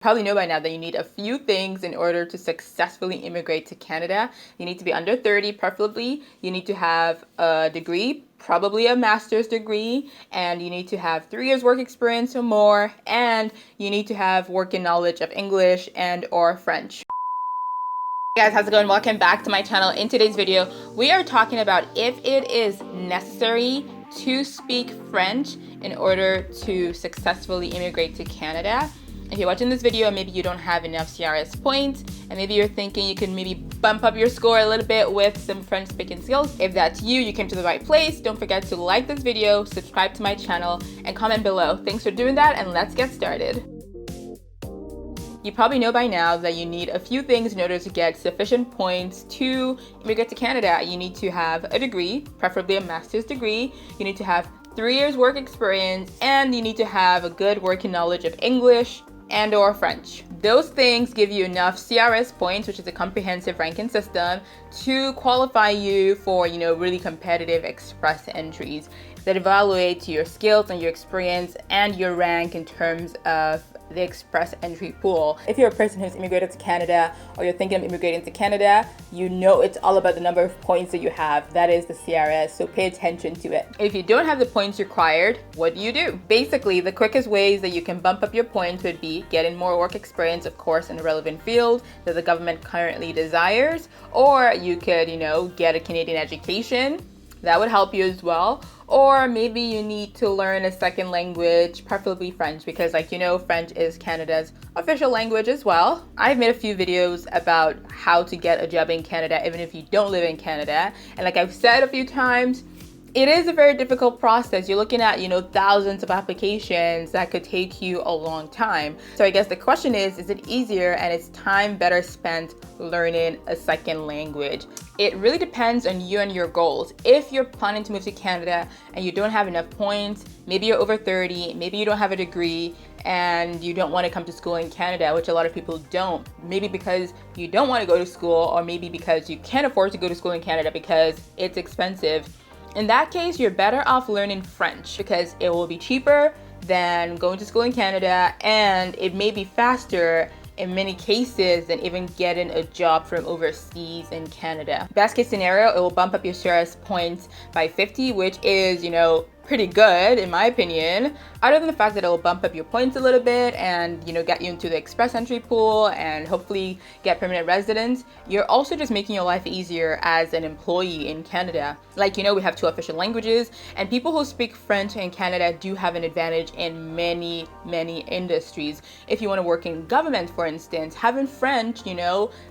Probably know by now that you need a few things in order to successfully immigrate to Canada. You need to be under 30, preferably. You need to have a degree, probably a master's degree, and you need to have 3 years work experience or more, and you need to have working knowledge of English and or French. Hey guys, how's it going? Welcome back to my channel. In today's video, we are talking about if it is necessary to speak French in order to successfully immigrate to Canada. If you're watching this video and maybe you don't have enough CRS points, and maybe you're thinking you can maybe bump up your score a little bit with some French speaking skills, if that's you came to the right place. Don't forget to like this video, subscribe to my channel, and comment below. Thanks for doing that, and let's get started. You probably know by now that you need a few things in order to get sufficient points to immigrate to Canada. You need to have a degree, preferably a master's degree. You need to have 3 years work experience, and you need to have a good working knowledge of English and or French. Those things give you enough CRS points, which is a comprehensive ranking system, to qualify you for, really competitive express entries that evaluate your skills and your experience and your rank in terms of the express entry pool. If you're a person who's immigrated to Canada, or you're thinking of immigrating to Canada, you know it's all about the number of points that you have. That is the CRS, so pay attention to it. If you don't have the points required, what do? Basically, the quickest ways that you can bump up your points would be getting more work experience, of course, in the relevant field that the government currently desires, or you could, get a Canadian education. That would help you as well. Or maybe you need to learn a second language, preferably French, because French is Canada's official language as well. I've made a few videos about how to get a job in Canada, even if you don't live in Canada. And like I've said a few times, it is a very difficult process. You're looking at, thousands of applications that could take you a long time. So I guess the question is it easier and is time better spent learning a second language? It really depends on you and your goals. If you're planning to move to Canada and you don't have enough points, maybe you're over 30, maybe you don't have a degree, and you don't want to come to school in Canada, which a lot of people don't. Maybe because you don't want to go to school, or maybe because you can't afford to go to school in Canada because it's expensive. In that case, you're better off learning French because it will be cheaper than going to school in Canada, and it may be faster in many cases than even getting a job from overseas in Canada. Best case scenario, it will bump up your CRS points by 50, which is, pretty good in my opinion. Other than the fact that it will bump up your points a little bit and get you into the express entry pool and hopefully get permanent residence, you're also just making your life easier as an employee in Canada. Like we have 2 official languages, and people who speak French in Canada do have an advantage in many industries. If you want to work in government, for instance, having French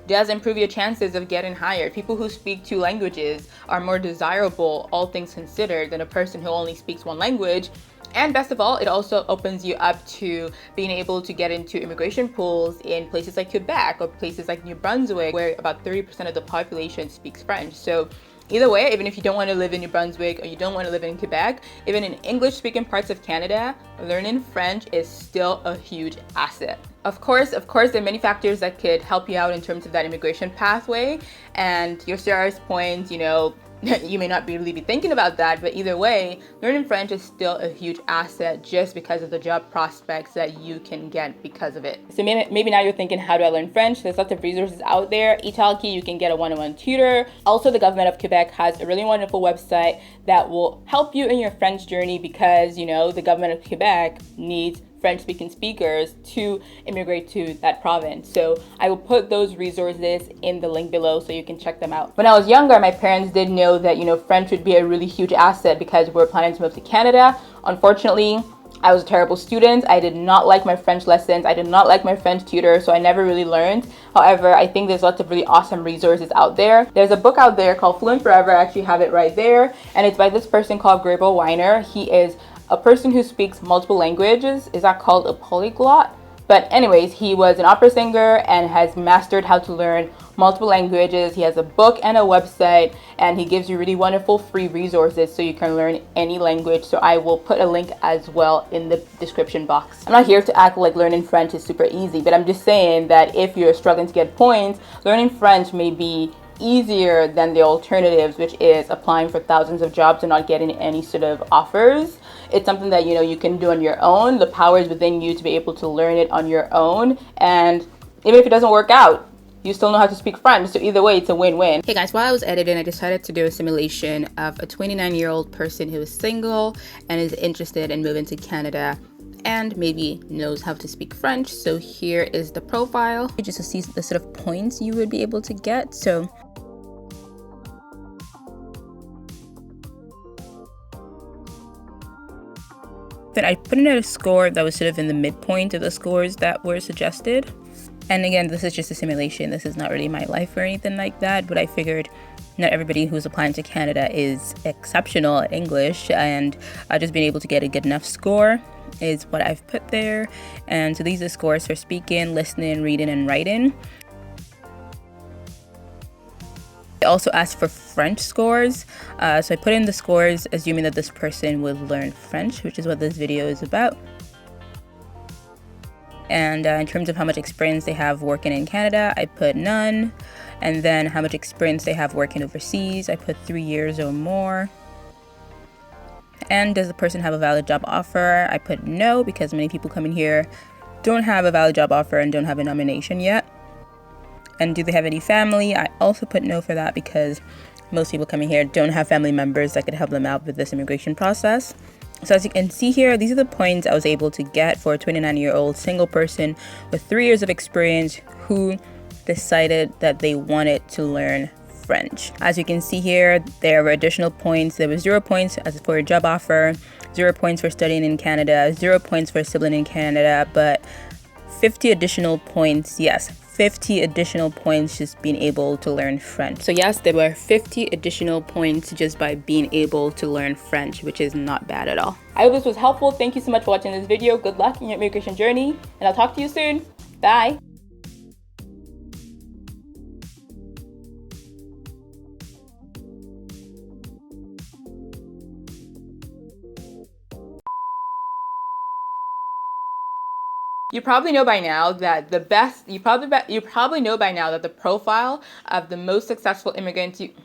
does improve your chances of getting hired. People who speak 2 languages are more desirable, all things considered, than a person who only speaks 1 language. And best of all, it also opens you up to being able to get into immigration pools in places like Quebec or places like New Brunswick, where about 30% of the population speaks French. So either way, even if you don't want to live in New Brunswick or you don't want to live in Quebec, even in English-speaking parts of Canada, learning French is still a huge asset. Of course, there are many factors that could help you out in terms of that immigration pathway, and your CRS points, you may not really be thinking about that, but either way, learning French is still a huge asset just because of the job prospects that you can get because of it. So maybe now you're thinking, how do I learn French? There's lots of resources out there. Italki, you can get a one-on-one tutor. Also, the government of Quebec has a really wonderful website that will help you in your French journey because, the government of Quebec needs French-speaking speakers to immigrate to that province. So I will put those resources in the link below so you can check them out. When I was younger, my parents did know that, French would be a really huge asset because we're planning to move to Canada. Unfortunately, I was a terrible student. I did not like my French lessons. I did not like my French tutor, so I never really learned. However, I think there's lots of really awesome resources out there. There's a book out there called Fluent Forever. I actually have it right there, and it's by this person called Gabriel Weiner. He is a person who speaks multiple languages. Is that called a polyglot? But anyways, he was an opera singer and has mastered how to learn multiple languages. He has a book and a website, and he gives you really wonderful free resources so you can learn any language. So I will put a link as well in the description box. I'm not here to act like learning French is super easy, but I'm just saying that if you're struggling to get points, learning French may be easier than the alternatives, which is applying for thousands of jobs and not getting any sort of offers. It's something that you can do on your own. The power is within you to be able to learn it on your own, and even if it doesn't work out, you still know how to speak French. So either way, it's a win-win. Hey guys, while I was editing, I decided to do a simulation of a 29-year-old person who is single and is interested in moving to Canada and maybe knows how to speak French. So here is the profile, just to see the sort of points you would be able to get. So then I put in a score that was sort of in the midpoint of the scores that were suggested. And again, this is just a simulation. This is not really my life or anything like that, but I figured not everybody who's applying to Canada is exceptional at English, and just being able to get a good enough score is what I've put there. And so these are scores for speaking, listening, reading, and writing. I also asked for French scores, so I put in the scores assuming that this person would learn French, which is what this video is about. And in terms of how much experience they have working in Canada, I put none. And then how much experience they have working overseas, I put 3 years or more. And does the person have a valid job offer? I put no, because many people coming here don't have a valid job offer and don't have a nomination yet. And do they have any family? I also put no for that, because most people coming here don't have family members that could help them out with this immigration process. So as you can see here, these are the points I was able to get for a 29-year-old single person with 3 years of experience who decided that they wanted to learn French. As you can see here, there were additional points. There was 0 points as for a job offer, 0 points for studying in Canada, 0 points for sibling in Canada, but 50 additional points, yes, 50 additional points just being able to learn French. So yes, there were 50 additional points just by being able to learn French, which is not bad at all. I hope this was helpful. Thank you so much for watching this video. Good luck in your immigration journey, and I'll talk to you soon. Bye. You probably know by now that the profile of the most successful immigrants